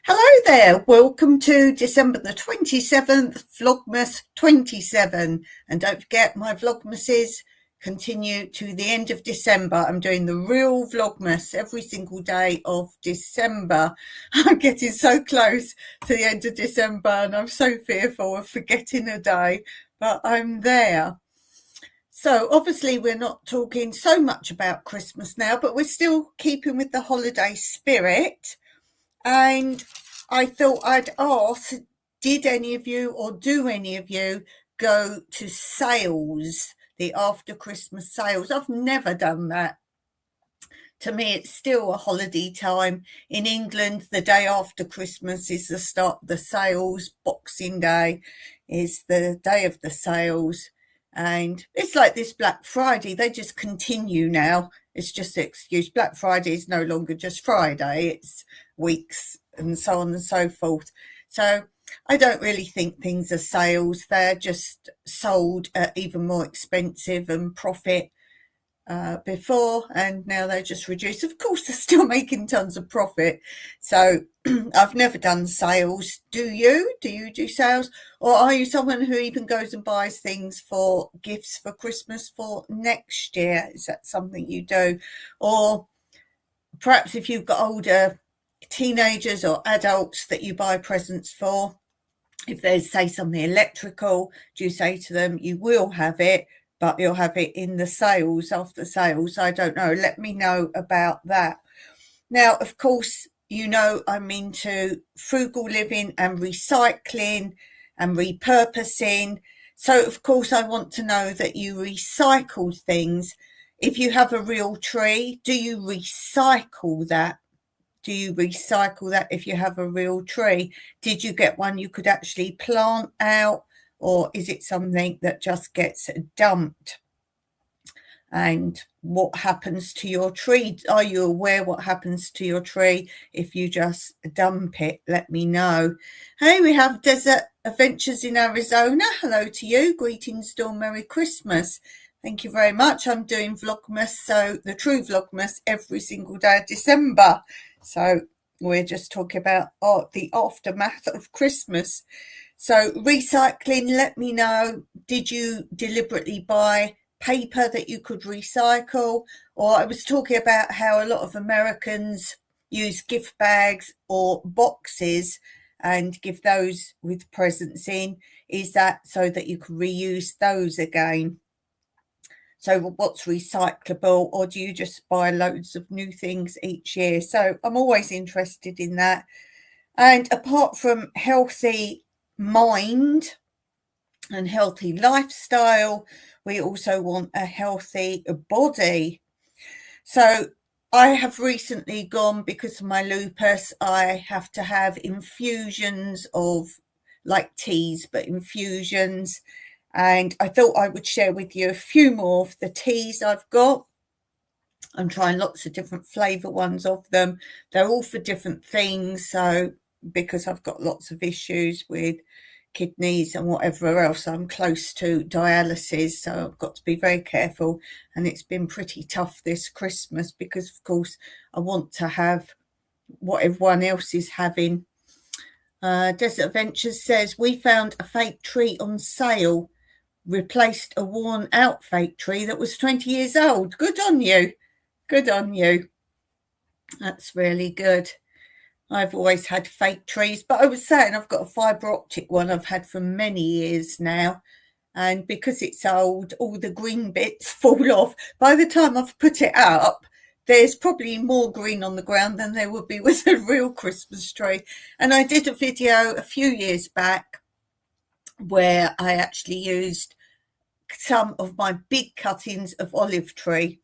Hello there, welcome to December the 27th, Vlogmas 27. And don't forget, my Vlogmases continue to the end of December. I'm doing the real Vlogmas every single day of December. I'm getting so close to the end of December and I'm so fearful of forgetting a day, but I'm there. So obviously we're not talking so much about Christmas now, but we're still keeping with the holiday spirit. And I thought I'd ask, did any of you or do any of you go to sales, the after Christmas sales? I've never done that. To me, it's still a holiday time. In England, the day after Christmas is the start of the sales. Boxing Day is the day of the sales. And it's like this Black Friday. They just continue now. It's just an excuse. Black Friday is no longer just Friday. It's weeks and so on and so forth. So I don't really think things are sales. They're just sold at even more expensive and profit before, and now they're just reduced. Of course, they're still making tons of profit. So I've never done sales. Do you do sales, or are you someone who even goes and buys things for gifts for Christmas for next year? Is that something you do? Or perhaps if you've got older teenagers or adults that you buy presents for, if they say something electrical, do you say to them, you will have it, but you'll have it in the sales, after sales? I don't know. Let me know about that. Now, of course, you know I'm into frugal living and recycling and repurposing. So, of course, I want to know that you recycle things. If you have a real tree, do you recycle that? Do you recycle that if you have a real tree? Did you get one you could actually plant out? Or is it something that just gets dumped? And what happens to your tree? Are you aware what happens to your tree if you just dump it? Let me know. Hey, we have Desert Adventures in Arizona. Hello to you. Greetings, Dawn. Merry Christmas. Thank you very much. I'm doing Vlogmas, so the true Vlogmas, every single day of December. So we're just talking about the aftermath of Christmas. So recycling, let me know, did you deliberately buy paper that you could recycle? Or I was talking about how a lot of Americans use gift bags or boxes and give those with presents in. Is that so that you can reuse those again? So what's recyclable, or do you just buy loads of new things each year? So I'm always interested in that. And apart from healthy mind and healthy lifestyle, we also want a healthy body. So I have recently gone, because of my lupus, I have to have infusions of, like teas, but infusions. And I thought I would share with you a few more of the teas I've got. I'm trying lots of different flavour ones of them. They're all for different things. So because I've got lots of issues with kidneys and whatever else, I'm close to dialysis, so I've got to be very careful. And it's been pretty tough this Christmas because, of course, I want to have what everyone else is having. Desert Adventures says, we found a fake tree on sale, replaced a worn out fake tree that was 20 years old. Good on you. Good on you. That's really good. I've always had fake trees, but I was saying I've got a fibre optic one I've had for many years now. And because it's old, all the green bits fall off. By the time I've put it up, there's probably more green on the ground than there would be with a real Christmas tree. And I did a video a few years back where I actually used some of my big cuttings of olive tree.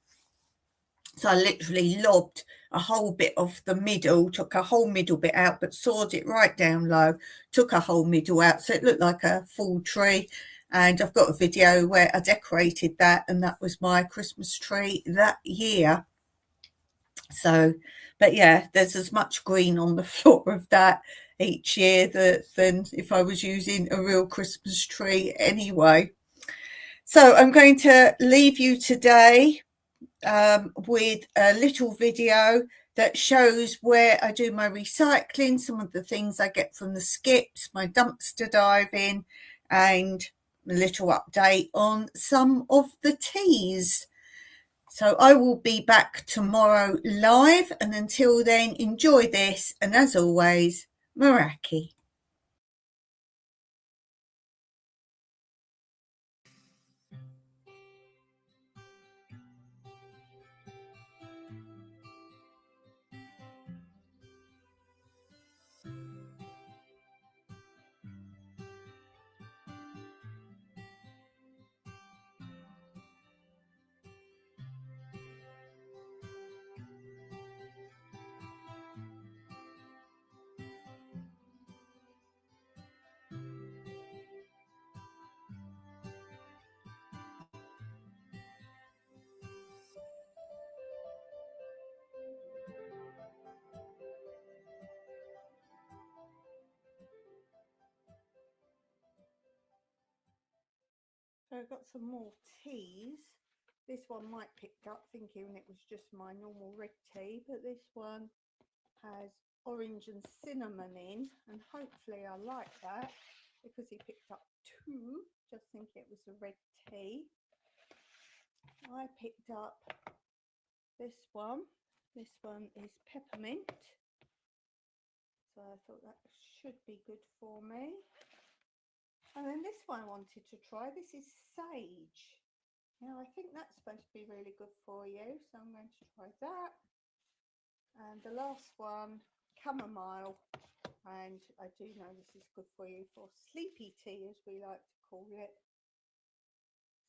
So I literally lobbed a whole bit of the middle, took a whole middle bit out, but sawed it right down low, took a whole middle out, so it looked like a full tree. And I've got a video where I decorated that, and that was my Christmas tree that year. So, but yeah, there's as much green on the floor of that each year than if I was using a real Christmas tree anyway. So I'm going to leave you today with a little video that shows where I do my recycling, some of the things I get from the skips, my dumpster diving, and a little update on some of the teas. So I will be back tomorrow live, and until then, enjoy this, and as always, Meraki. So I've got some more teas. This one might picked up thinking it was just my normal red tea, but this one has orange and cinnamon in, and hopefully I like that because he picked up two, just thinking it was a red tea. I picked up this one. This one is peppermint, so I thought that should be good for me. And then this one I wanted to try. This is sage. Now I think that's supposed to be really good for you, so I'm going to try that. And the last one, chamomile, and I do know this is good for you for sleepy tea, as we like to call it.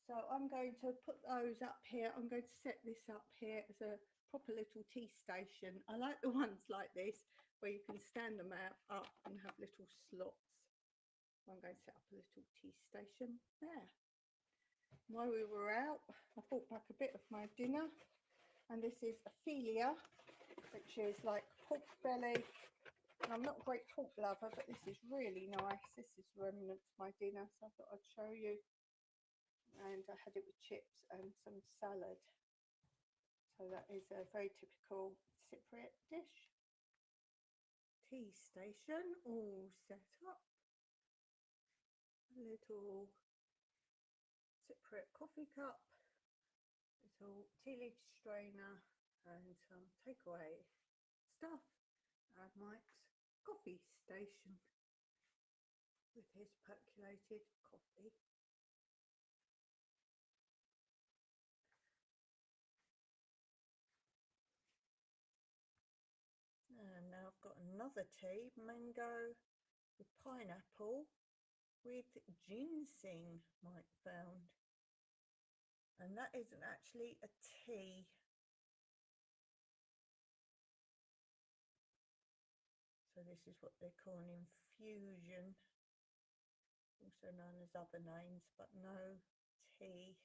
So I'm going to put those up here. I'm going to set this up here as a proper little tea station. I like the ones like this where you can stand them up and have little slots. I'm going to set up a little tea station there. While we were out, I brought back a bit of my dinner, and this is Ophelia, which is like pork belly. And I'm not a great pork lover, but this is really nice. This is remnants of my dinner, so I thought I'd show you. And I had it with chips and some salad. So that is a very typical Cypriot dish. Tea station all set up. A little Cypriot coffee cup, little tea leaf strainer, and some takeaway stuff. And Mike's coffee station with his percolated coffee. And now I've got another tea, mango with pineapple with ginseng, Mike found. And that isn't actually a tea. So this is what they call an infusion, also known as other names, but no tea.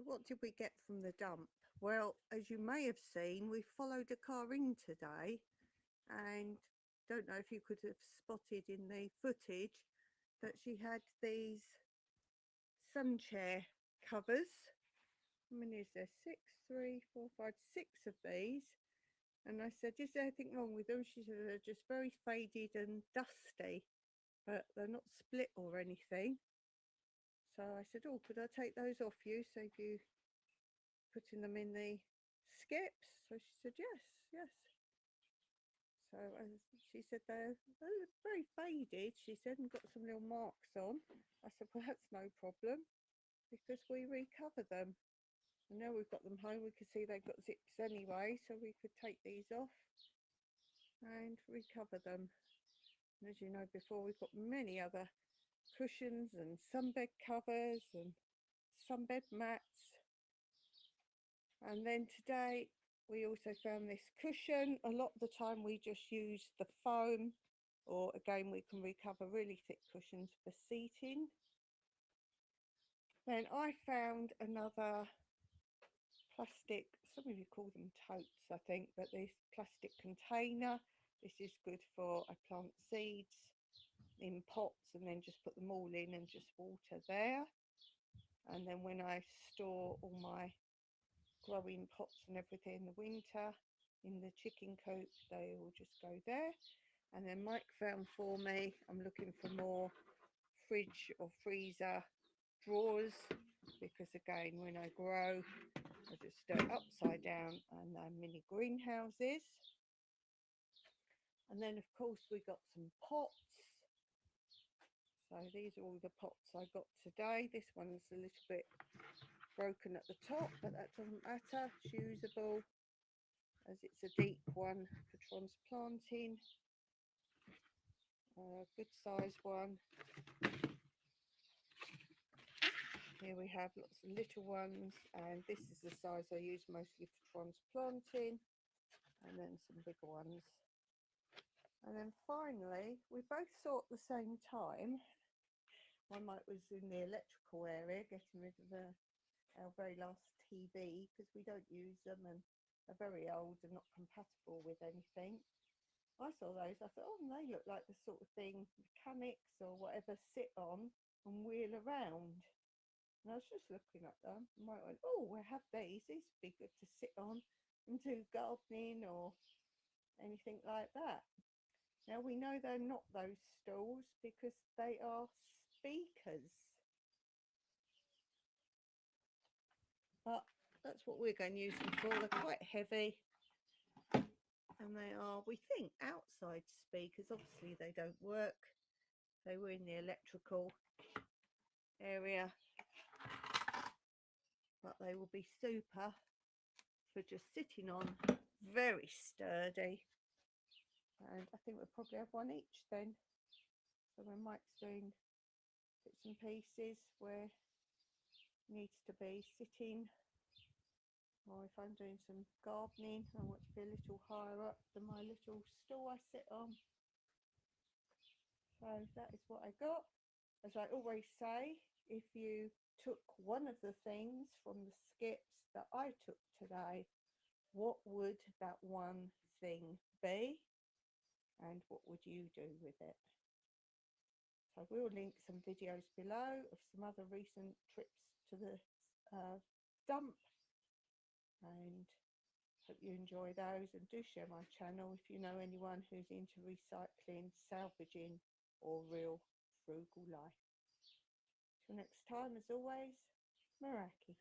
what did we get from the dump? Well, as you may have seen, we followed a car in today, and don't know if you could have spotted in the footage that she had these sun chair covers. How many is there? 6, 3, 4, 5, 6 of these. And I said, is there anything wrong with them? She said, they're just very faded and dusty, but they're not split or anything. So I said, oh, could I take those off you, save you putting them in the skips? So she said, yes, yes. So she said, they're very faded, she said, and got some little marks on. I said, well, that's no problem, because we recover them. And now we've got them home, we could see they've got zips anyway, so we could take these off and recover them. And as you know before, we've got many other cushions and sunbed covers and sunbed mats. And then today we also found this cushion. A lot of the time we just use the foam, or again we can recover really thick cushions for seating. Then I found another plastic, some of you call them totes I think, but this plastic container. This is good for, I plant seeds in pots and then just put them all in and just water there. And then when I store all my growing pots and everything in the winter in the chicken coop, they all just go there. And then Mike found for me, I'm looking for more fridge or freezer drawers, because again when I grow I just do it upside down, and mini greenhouses. And then of course we got some pots. So these are all the pots I got today. This one's a little bit broken at the top, but that doesn't matter, it's usable as it's a deep one for transplanting. Good size one. Here we have lots of little ones, and this is the size I use mostly for transplanting, and then some bigger ones. And then finally, we both saw at the same time, my Mike was in the electrical area getting rid of our very last TV, because we don't use them and are very old and not compatible with anything. I saw those, I thought, oh, they look like the sort of thing mechanics or whatever sit on and wheel around. And I was just looking at them, and I went, oh, we'll have these would be good to sit on and do gardening or anything like that. Now we know they're not those stools because they are speakers, but that's what we're going to use them for. They're quite heavy, and they are, we think, outside speakers. Obviously they don't work, they were in the electrical area, but they will be super for just sitting on, very sturdy. And I think we'll probably have one each then. So when Mike's doing bits and pieces where it needs to be sitting, or if I'm doing some gardening, I want to be a little higher up than my little stool I sit on. So that is what I got. As I always say, if you took one of the things from the skips that I took today, what would that one thing be, and what would you do with it? So I will link some videos below of some other recent trips to the dump, and hope you enjoy those, and do share my channel if you know anyone who's into recycling, salvaging, or real frugal life. Till next time, as always, Meraki.